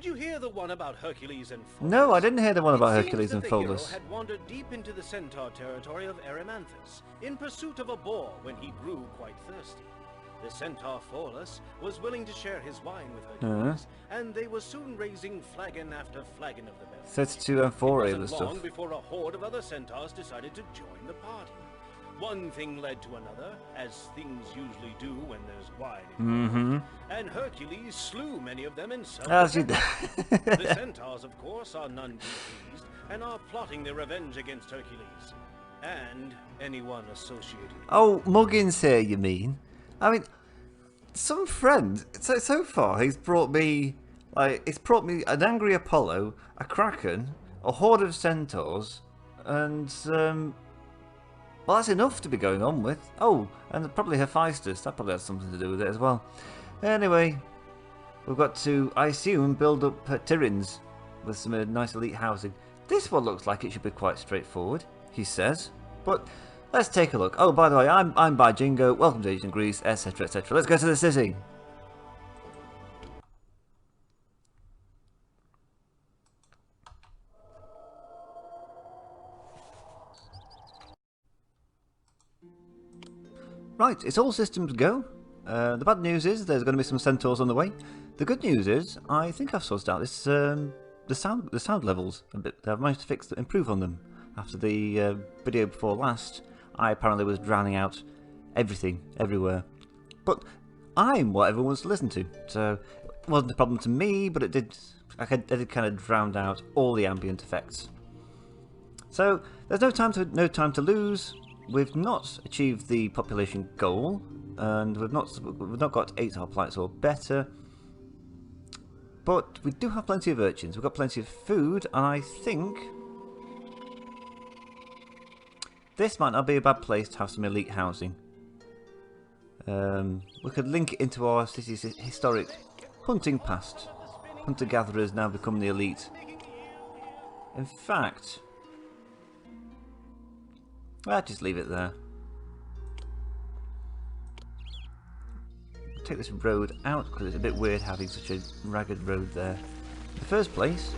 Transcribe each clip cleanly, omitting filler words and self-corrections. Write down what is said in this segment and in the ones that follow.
Did you hear the one about Hercules and Pholus? No, I didn't hear the one about It Hercules seems and that the hero Pholus. had wandered deep into the Centaur territory of Erymanthus in pursuit of a boar when he grew quite thirsty. The Centaur Pholus was willing to share his wine with Hercules, and they were soon raising flagon after flagon of the beverage. 32 and 4 It of the wasn't long stuff. before a horde of other centaurs decided to join the party. One thing led to another, as things usually do when there's wine involved, and Hercules slew many of them in As you self-defense. The centaurs, of course, are none too pleased, and are plotting their revenge against Hercules, and anyone associated with Oh, Muggins here, you mean? I mean, some friend, so far he's brought me, an angry Apollo, a Kraken, a horde of centaurs, and, well, that's enough to be going on with. Oh, and probably Hephaestus, that probably has something to do with it as well. Anyway, we've got to, I assume, build up Tiryns with some nice elite housing. This one looks like it should be quite straightforward, he says, but let's take a look. Oh, by the way, I'm by Jingo, welcome to Ancient Greece, etc, etc. Let's go to the city. Right, it's all systems go. The bad news is there's going to be some centaurs on the way. The good news is I think I've sorted out this the sound levels a bit. I've managed to improve on them. After the video before last, I apparently was drowning out everything everywhere. But I'm what everyone wants to listen to, so it wasn't a problem to me. But it did. I did kind of drown out all the ambient effects. So there's no time to lose. We've not achieved the population goal, and we've not got 8 hoplites or better. But we do have plenty of urchins. We've got plenty of food, and I think this might not be a bad place to have some elite housing. We could link it into our city's historic hunting past. Hunter-gatherers now become the elite. In fact, I'll just leave it there. Take this road out because it's a bit weird having such a ragged road there. In the first place,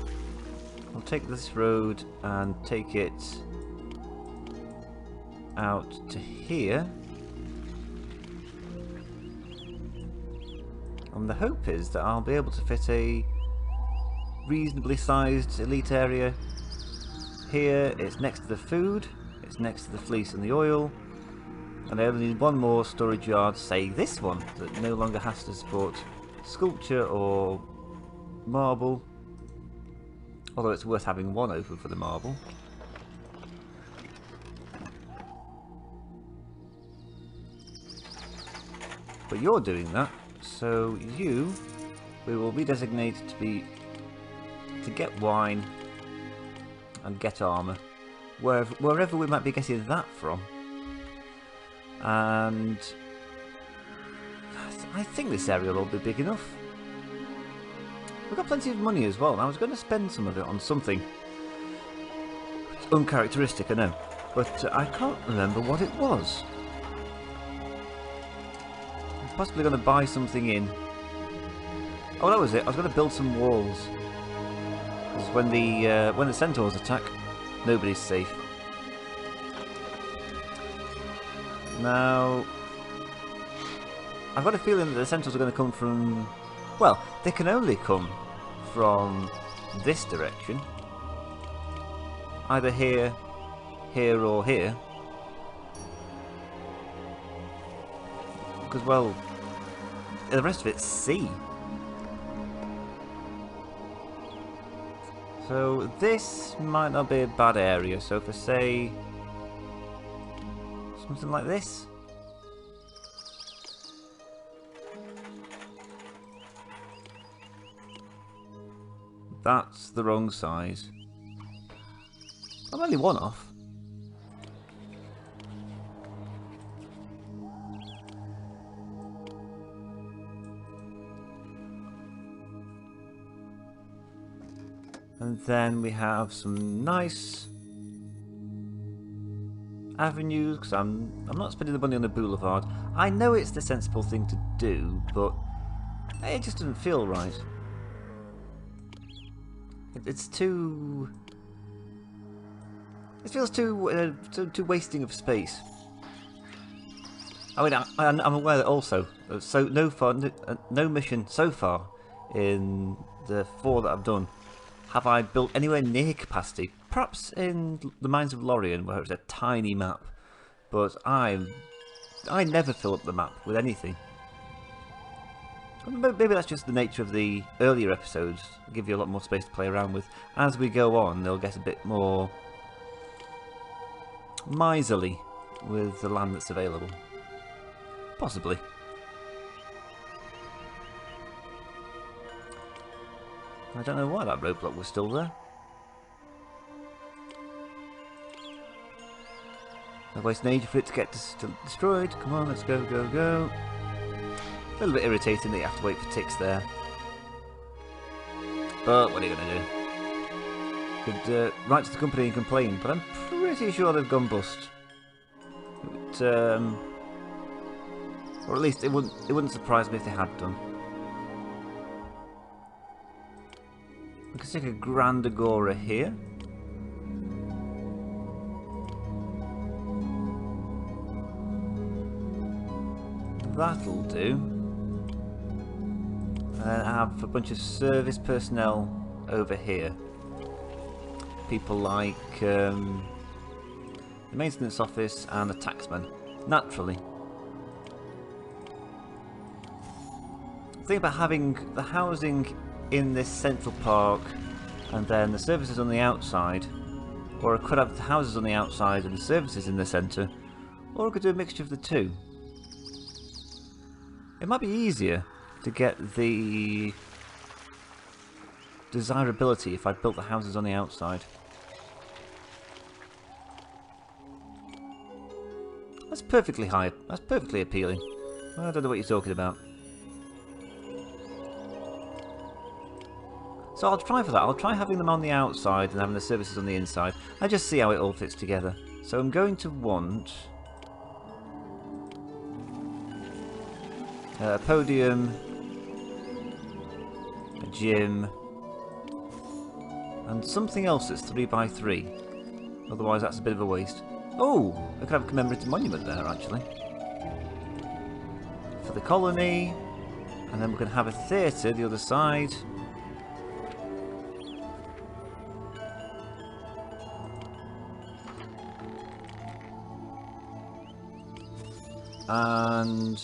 I'll take this road and take it out to here. And the hope is that I'll be able to fit a reasonably sized elite area here. It's next to the food. It's next to the fleece and the oil, and I only need one more storage yard, say this one, that no longer has to support sculpture or marble, although it's worth having one open for the marble. But you're doing that, so we will redesignate to get wine and get armour. Wherever we might be getting that from. And I think this area will be big enough. We've got plenty of money as well, and I was going to spend some of it on something. It's uncharacteristic, I know, but I can't remember what it was. I'm possibly going to buy something in. Oh, that was it. I was going to build some walls. Because when the centaurs attack, nobody's safe. Now, I've got a feeling that the centaurs are going to come from... Well, they can only come from this direction. Either here, here or here. Because, well, the rest of it's sea. So this might not be a bad area, so if I say something like this. That's the wrong size. I'm only one off. And then we have some nice avenues, because I'm not spending the money on the boulevard. I know it's the sensible thing to do, but it just doesn't feel right. It's too... It feels too wasting of space. I mean, I'm aware that also, so no mission so far in the 4 that I've done have I built anywhere near capacity. Perhaps in the Mines of Lorien, where it's a tiny map, but I never fill up the map with anything. Maybe that's just the nature of the earlier episodes. Give you a lot more space to play around with. As we go on, they'll get a bit more miserly with the land that's available. Possibly. I don't know why that roadblock was still there. I'll waste an age for it to get destroyed. Come on, let's go, go, go. A little bit irritating that you have to wait for ticks there. But what are you going to do? Could write to the company and complain, but I'm pretty sure they've gone bust. Or at least it wouldn't surprise me if they had done. We can stick a Grand Agora here. That'll do. And then have a bunch of service personnel over here. People like the maintenance office and the taxman. Naturally. Think about having the housing in this central park and then the services on the outside, or I could have the houses on the outside and the services in the centre, or I could do a mixture of the two. It might be easier to get the desirability if I built the houses on the outside. That's perfectly high. That's perfectly appealing. I don't know what you're talking about. So I'll try for that. I'll try having them on the outside and having the services on the inside. I just see how it all fits together. So I'm going to want a podium, a gym, and something else that's 3x3. Otherwise that's a bit of a waste. Oh, I could have a commemorative monument there actually. For the colony, and then we can have a theatre the other side. And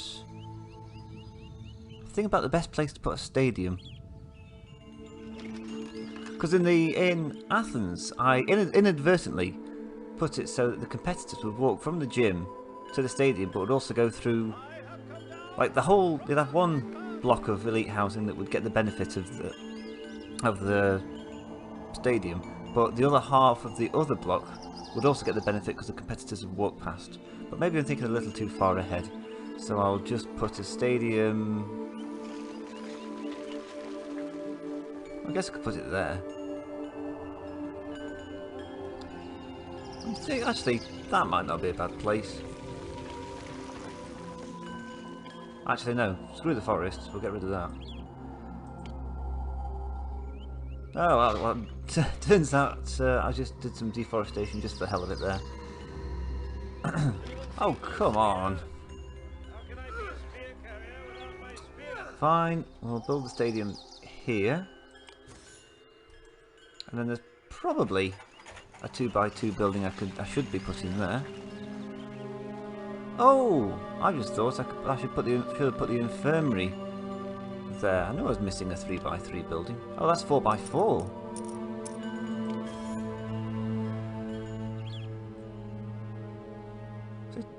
think about the best place to put a stadium, because in Athens I inadvertently put it so that the competitors would walk from the gym to the stadium, but would also go through like the whole. They'd have one block of elite housing that would get the benefit of the stadium, but the other half of the other block would also get the benefit because the competitors would walk past. But maybe I'm thinking a little too far ahead. So I'll just put a stadium. I guess I could put it there. Actually, that might not be a bad place. Actually, no. Screw the forests. We'll get rid of that. Oh, well turns out I just did some deforestation just for the hell of it there. Oh, come on. Fine, we'll build the stadium here. And then there's probably a 2x2 building I should be putting there. Oh, I just thought I should have put the infirmary there. I knew I was missing a 3x3 building. Oh, that's 4x4.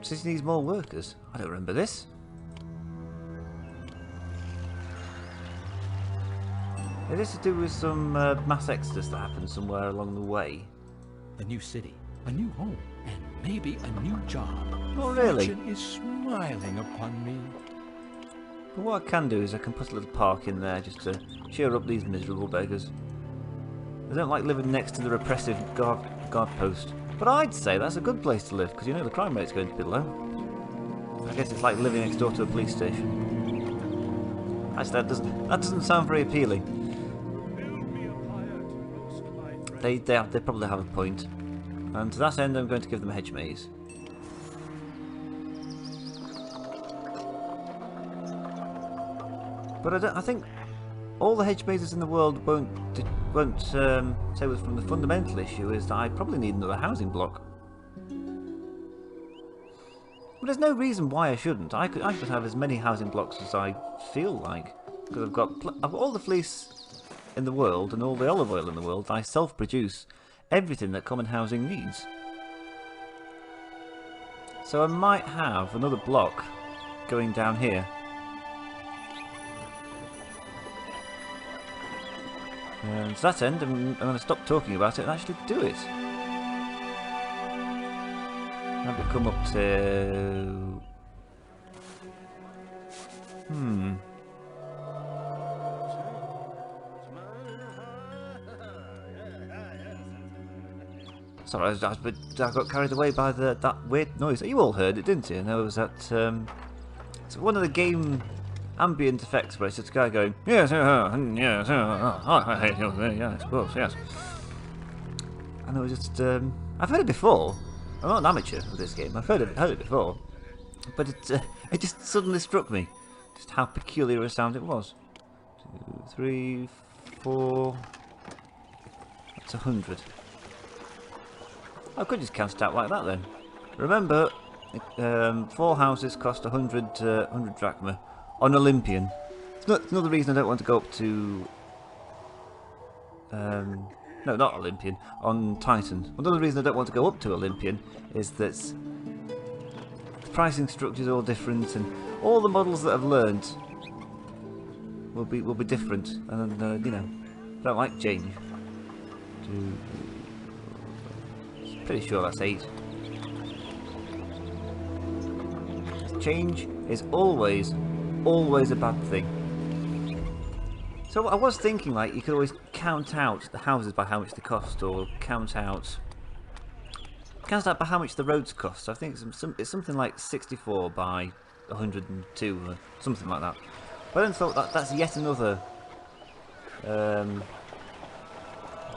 So it needs more workers. I don't remember this. Is this to do with some mass exodus that happened somewhere along the way? A new city, a new home, and maybe a new job. Oh, really? Fortune is smiling upon me. But what I can do is I can put a little park in there just to cheer up these miserable beggars. They don't like living next to the repressive guard post. But I'd say that's a good place to live, because you know the crime rate's going to be low. I guess it's like living next door to a police station. Actually, that doesn't sound very appealing. They probably have a point. And to that end, I'm going to give them a hedge maze. But I think all the hedge mazes in the world won't say what's from the fundamental issue is that I probably need another housing block. But there's no reason why I shouldn't. I could have as many housing blocks as I feel like, because I've got all the fleece in the world and all the olive oil in the world. I self-produce everything that common housing needs. So I might have another block going down here. And to that end, I'm going to stop talking about it and actually do it. Have it come up to... Sorry, I got carried away by that weird noise. You all heard it, didn't you? And there was that... it's one of the game ambient effects where it's just a guy going, yes, yes, yes, of course, yes. And it was just... I've heard it before. I'm not an amateur of this game. I've heard it before. But it just suddenly struck me just how peculiar a sound it was. 2, 3, 4... That's 100. I could just cast it out like that then. Remember, 4 houses cost 100 drachma on Olympian. It's another reason I don't want to go up to... no, not Olympian, on Titan. Another reason I don't want to go up to Olympian is that the pricing structure is all different, and all the models that I've learned will be different, and you know, I don't like change. Pretty sure that's 8. Change is always a bad thing. So I was thinking, like, you could always count out the houses by how much they cost, or count out by how much the roads cost. I think it's something like 64 by 102 or something like that. But I then thought that's yet another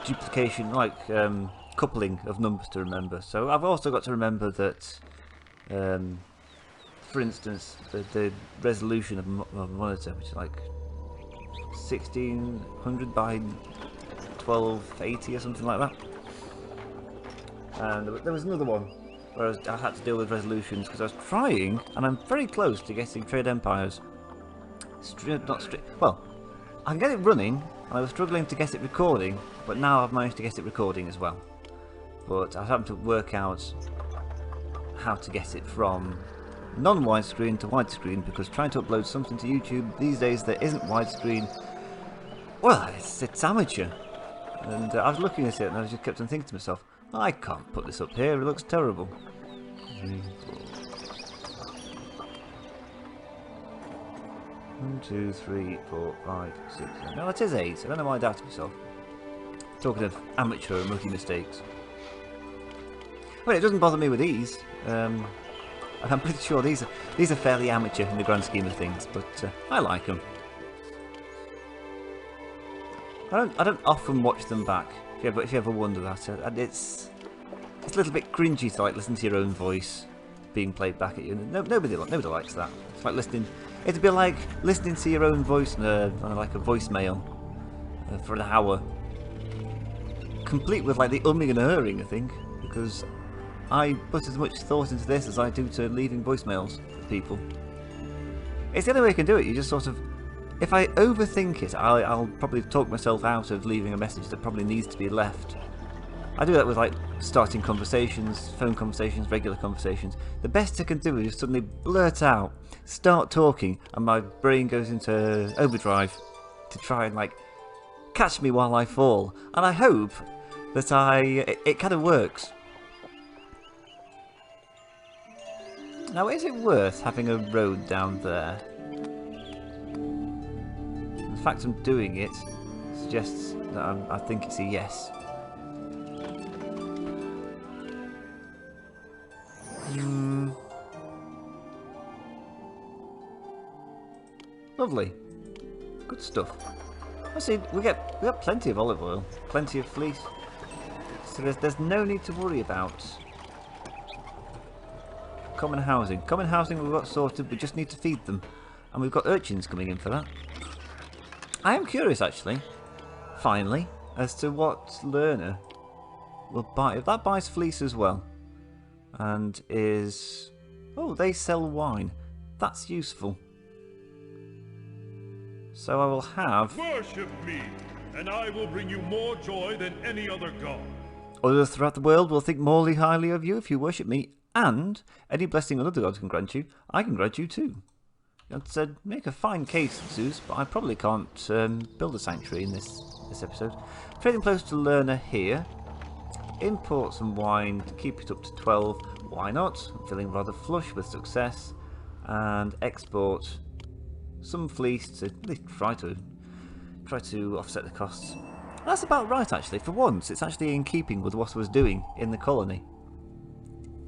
duplication, like coupling of numbers to remember. So I've also got to remember that, for instance, the resolution of a monitor, which is like 1600 by 1280 or something like that. And there was another one where I had to deal with resolutions because I was trying, and I'm very close to getting Trade Empires. Well, I can get it running, and I was struggling to get it recording, but now I've managed to get it recording as well. But I was having to work out how to get it from non-widescreen to widescreen, because trying to upload something to YouTube these days that isn't widescreen, well, it's amateur. And I was looking at it and I just kept on thinking to myself, I can't put this up here, it looks terrible. 1, 2, 3, 4, 5, 6, 7. No, it is 8. I don't know why I doubted myself. Talking of amateur and rookie mistakes. Well, it doesn't bother me with these. I'm pretty sure these are fairly amateur in the grand scheme of things, but I like them. I don't often watch them back, if you ever wonder that. And it's a little bit cringy to like listen to your own voice being played back at you. Nobody likes that. It's like listening. It'd be like listening to your own voice on like a voicemail for an hour, complete with like the umming and erring. I think because I put as much thought into this as I do to leaving voicemails for people. It's the only way you can do it. You just sort of, if I overthink it, I'll probably talk myself out of leaving a message that probably needs to be left. I do that with like starting conversations, phone conversations, regular conversations. The best I can do is just suddenly blurt out, start talking, and my brain goes into overdrive to try and like catch me while I fall. And I hope that it kind of works. Now, is it worth having a road down there? The fact I'm doing it suggests that I think it's a yes. Lovely. Good stuff. I see, we got plenty of olive oil, plenty of fleece. So there's no need to worry about common housing. Common housing we've got sorted, we just need to feed them. And we've got urchins coming in for that. I am curious actually, finally, as to what Lerna will buy. If that buys fleece as well, and is... Oh, they sell wine. That's useful. So I will have... Worship me, and I will bring you more joy than any other god. Others throughout the world will think more highly of you if you worship me, and any blessing another god can grant you, I can grant you too. That's make a fine case, Zeus, but I probably can't build a sanctuary in this episode. Trading close to Lerna here. Import some wine to keep it up to 12. Why not? I'm feeling rather flush with success. And export some fleece to at least try to offset the costs. That's about right actually. For once, it's actually in keeping with what I was doing in the colony.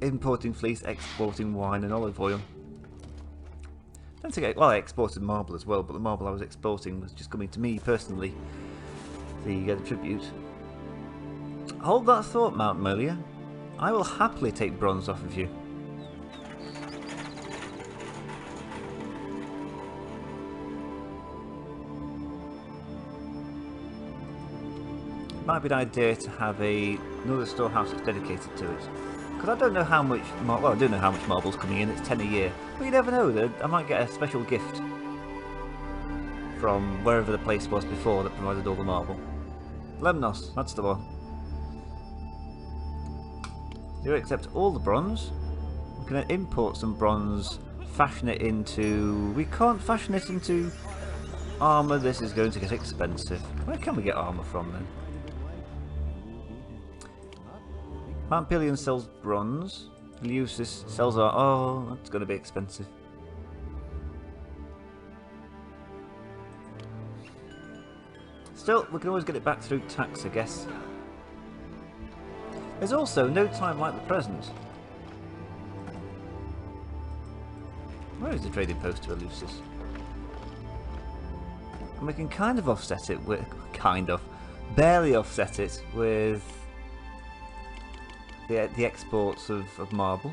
Importing fleece, exporting wine and olive oil. Don't forget, well, I exported marble as well, but the marble I was exporting was just coming to me personally. The tribute. Hold that thought, Mount Molia. I will happily take bronze off of you. It might be an idea to have another storehouse that's dedicated to it. Because I don't know how much, well, I do know how much marble's coming in, it's 10 a year. But you never know, I might get a special gift from wherever the place was before that provided all the marble. Lemnos, that's the one. You accept all the bronze. We can import some bronze, fashion it into... We can't fashion it into armour, this is going to get expensive. Where can we get armour from then? Mount Pelion sells bronze. Eleusis sells our... Oh, that's going to be expensive. Still, we can always get it back through tax, I guess. There's also no time like the present. Where is the trading post to Eleusis? And we can kind of offset it with... barely offset it with... the exports of marble.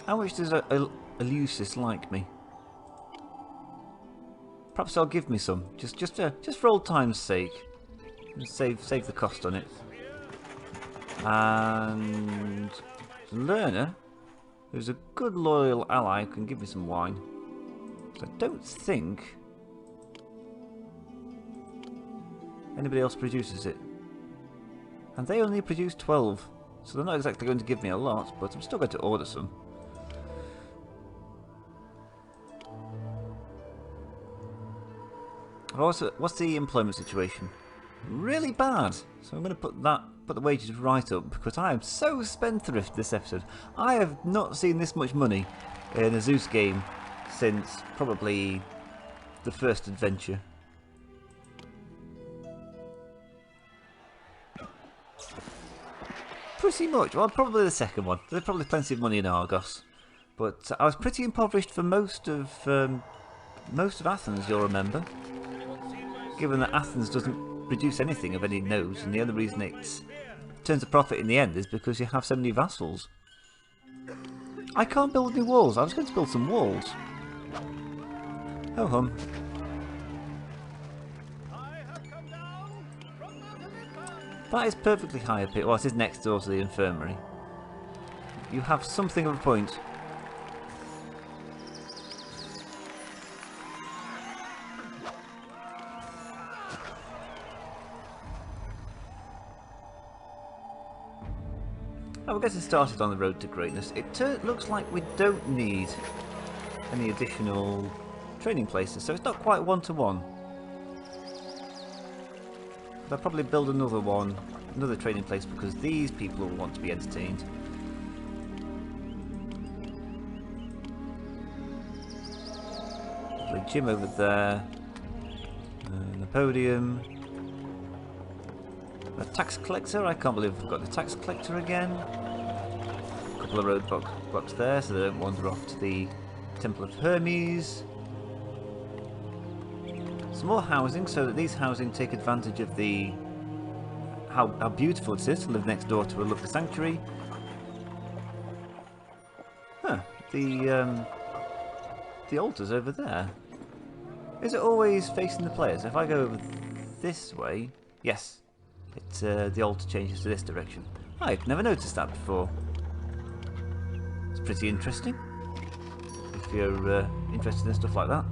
How much does Eleusis like me? Perhaps they'll give me some, just for old time's sake. Save the cost on it. And Lerna, who's a good loyal ally, can give me some wine. So I don't think anybody else produces it. And they only produce 12, so they're not exactly going to give me a lot, but I'm still going to order some. Also, what's the employment situation? Really bad. So I'm going to put the wages right up, because I am so spendthrift this episode. I have not seen this much money in a Zeus game since probably the first adventure. Pretty much. Well, probably the second one. There's probably plenty of money in Argos, but I was pretty impoverished for most of Athens. You'll remember, given that Athens doesn't produce anything of any note, and the only reason it turns a profit in the end is because you have so many vassals. I can't build any walls. I was going to build some walls. Oh hum. That is perfectly high up here. Well, it is next door to the infirmary. You have something of a point. We're getting started on the road to greatness. It looks like we don't need any additional training places, so it's not quite one-to-one. I'll probably build another training place, because these people will want to be entertained. The gym over there, the podium. A tax collector, I can't believe we've got the tax collector again. A couple of road blocks there so they don't wander off to the Temple of Hermes. some more housing so that these housing take advantage of the how beautiful it is to live next door to a lovely sanctuary. Huh, the altar's over there. Is it always facing the players? If I go over this way, yes, it's the altar changes to this direction. I've never noticed that before. It's pretty interesting. If you're interested in stuff like that.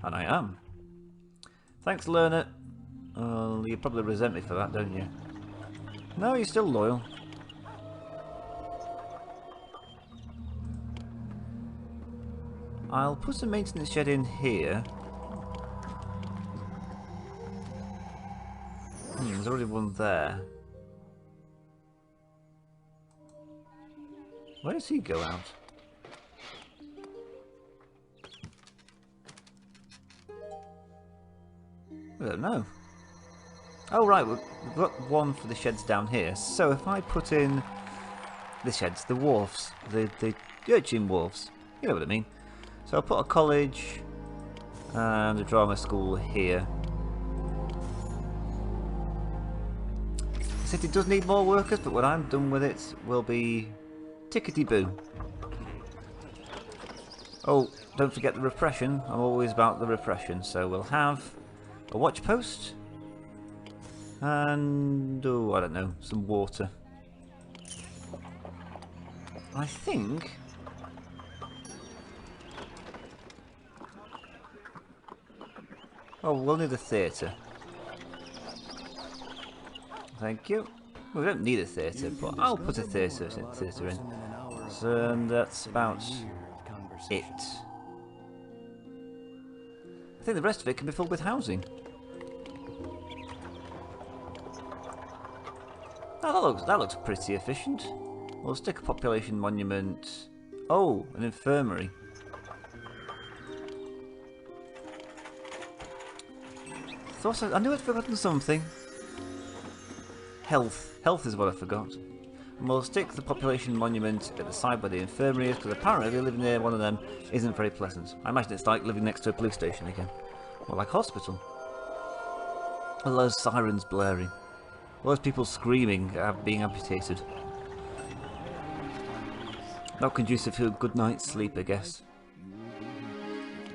And I am. Thanks, Lerna. You probably resent me for that, don't you? No, you're still loyal. I'll put a maintenance shed in here. There's already one there. Where does he go out? I don't know. Oh right, we've got one for the sheds down here. So if I put in the sheds, the wharfs, the urchin wharfs, you know what I mean. So I'll put a college and a drama school here. The city does need more workers, but when I'm done with it, will be tickety-boo. Oh, don't forget the repression. I'm always about the repression. So we'll have a watch post and, oh, I don't know, some water. I think... oh, we'll need a theatre. Thank you. We don't need a theatre, but I'll put a theatre in. So, and that's about it. I think the rest of it can be filled with housing. Oh, that looks pretty efficient. We'll stick a population monument. Oh, an infirmary. I knew I'd forgotten something. Health. Health is what I forgot. And we'll stick the population monument at the side where the infirmary is, because apparently living near one of them isn't very pleasant. I imagine it's like living next to a police station again. Or like a hospital. All those sirens blaring. All those people screaming, being amputated. Not conducive to a good night's sleep, I guess.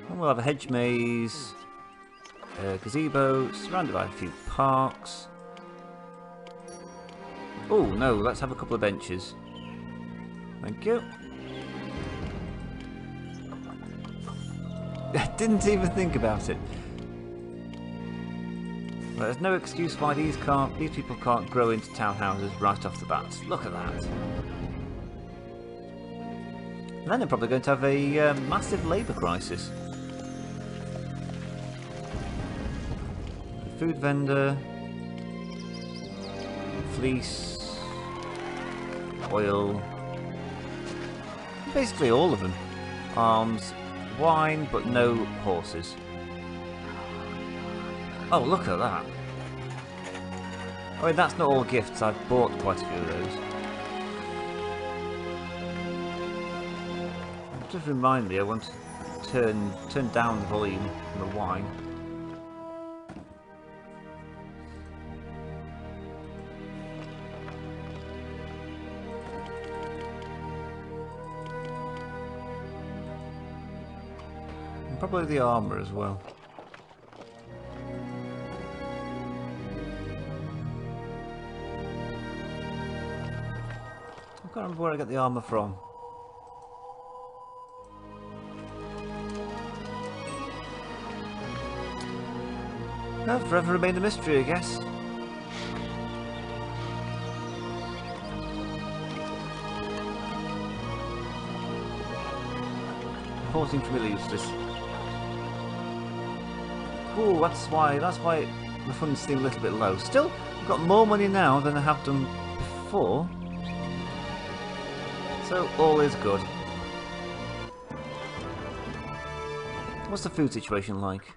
And we'll have a hedge maze. A gazebo, surrounded by a few parks. Oh no, let's have a couple of benches. Thank you. I didn't even think about it. Well, there's no excuse why these people can't grow into townhouses right off the bat. Look at that. And then they're probably going to have a massive labour crisis. Food vendor, fleece, oil, basically all of them. Arms, wine, but no horses. Oh, look at that. I mean, that's not all gifts. I've bought quite a few of those. Just remind me, I want to turn down the volume on the wine. Probably the armour as well. I can't remember where I got the armour from. Well, forever remain a mystery, I guess. Reporting from useless. Ooh, that's why the funds seem a little bit low. Still, I've got more money now than I have done before. So, all is good. What's the food situation like?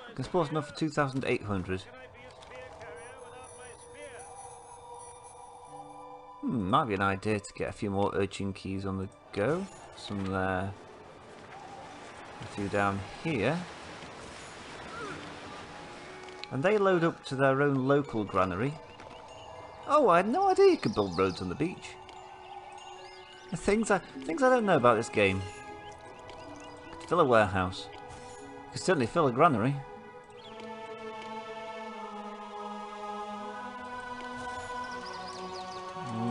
I can suppose enough for 2,800. Might be an idea to get a few more urchin keys on the go. Some there. A few down here. And they load up to their own local granary. Oh, I had no idea you could build roads on the beach. Things I don't know about this game. Could fill a warehouse. Could certainly fill a granary.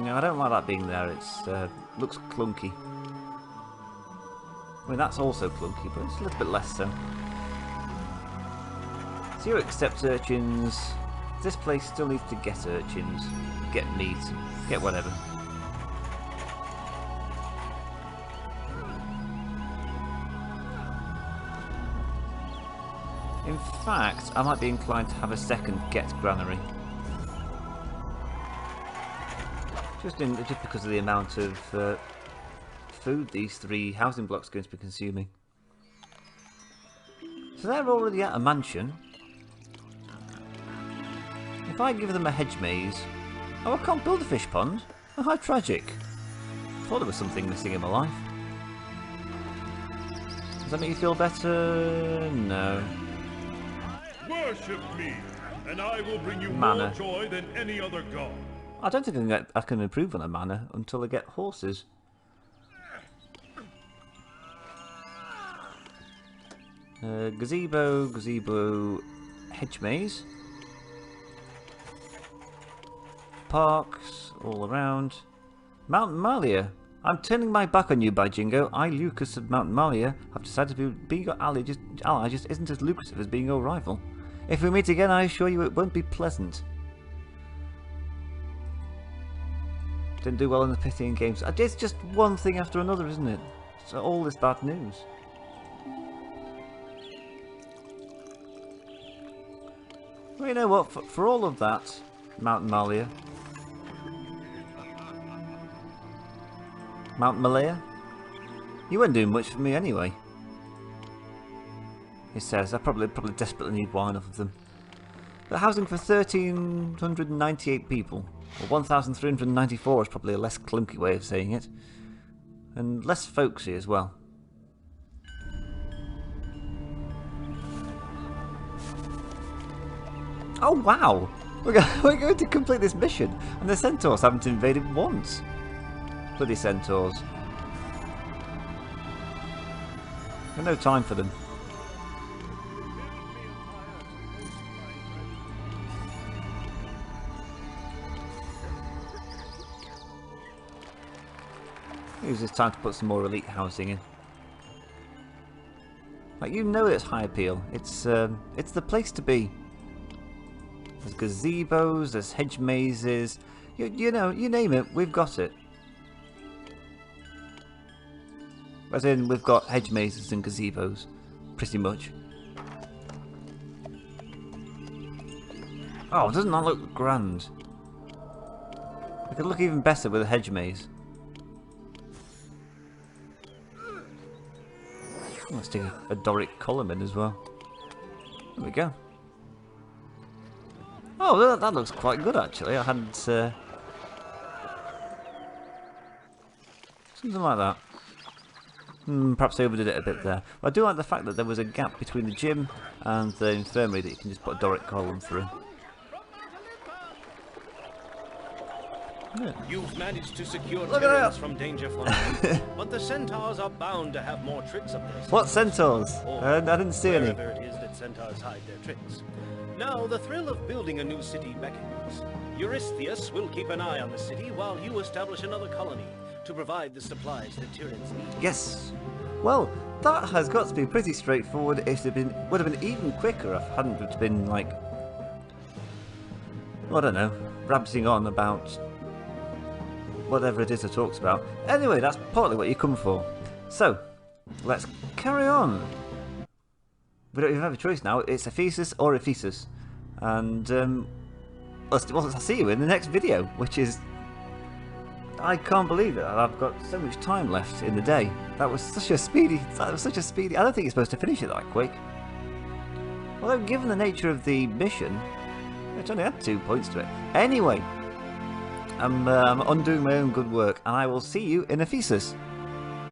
No, I don't like that being there. It's looks clunky. I mean, that's also clunky, but it's a little bit less so. So you accept urchins. This place still needs to get urchins, get meat, get whatever. In fact, I might be inclined to have a second get granary. Just because of the amount of food these 3 housing blocks are going to be consuming. So they're already at a mansion. If I give them a hedge maze... Oh, I can't build a fish pond? Oh, how tragic. I thought there was something missing in my life. Does that make you feel better? No. Worship me, and I will bring you Manor. more joy than any other god. I don't think I can improve on a manor until I get horses. Gazebo, hedge maze. Parks all around. Mount Malia. I'm turning my back on you, by Jingo. I, Lucas of Mount Malia, have decided to being your ally just isn't as lucrative as being your rival. If we meet again, I assure you it won't be pleasant. Didn't do well in the Pythian games. It's just one thing after another, isn't it? So all this bad news. Well, you know what? For all of that, Mount Malia. Mount Malaya? You weren't doing much for me anyway. He says, I probably desperately need wine off of them. But housing for 1,398 people. Or 1,394 is probably a less clunky way of saying it. And less folksy as well. Oh wow! We're going to complete this mission, and the Centaurs haven't invaded once. Bloody Centaurs. We've no time for them. Use this time to put some more elite housing in. Like, you know it's high appeal. It's the place to be. There's gazebos, there's hedge mazes. You know, you name it, we've got it. As in, we've got hedge mazes and gazebos, pretty much. Oh, doesn't that look grand? It could look even better with a hedge maze. Let's stick a Doric column in as well. There we go. Oh, that looks quite good actually. I hadn't... something like that. Perhaps I overdid it a bit there. But I do like the fact that there was a gap between the gym and the infirmary that you can just put a Doric column through. Yeah. You've managed to secure Tiryns from danger for now, but the Centaurs are bound to have more tricks up their sleeves. What Centaurs? I didn't see any. Wherever it is that Centaurs hide their tricks. Now, the thrill of building a new city beckons. Eurystheus will keep an eye on the city while you establish another colony to provide the supplies that Tiryns need. Yes. Well, that has got to be pretty straightforward. It would have been even quicker if it hadn't been like, I don't know, rabbiting on about whatever it is it talks about. Anyway, that's partly what you come for. So, let's carry on. We don't even have a choice now. It's Ephesus or Ephesus. And I'll see you in the next video, which is... I can't believe it. I've got so much time left in the day. That was such a speedy... I don't think you're supposed to finish it that quick. Although, given the nature of the mission, it only had 2 points to it. Anyway, I'm undoing my own good work, and I will see you in Ephesus.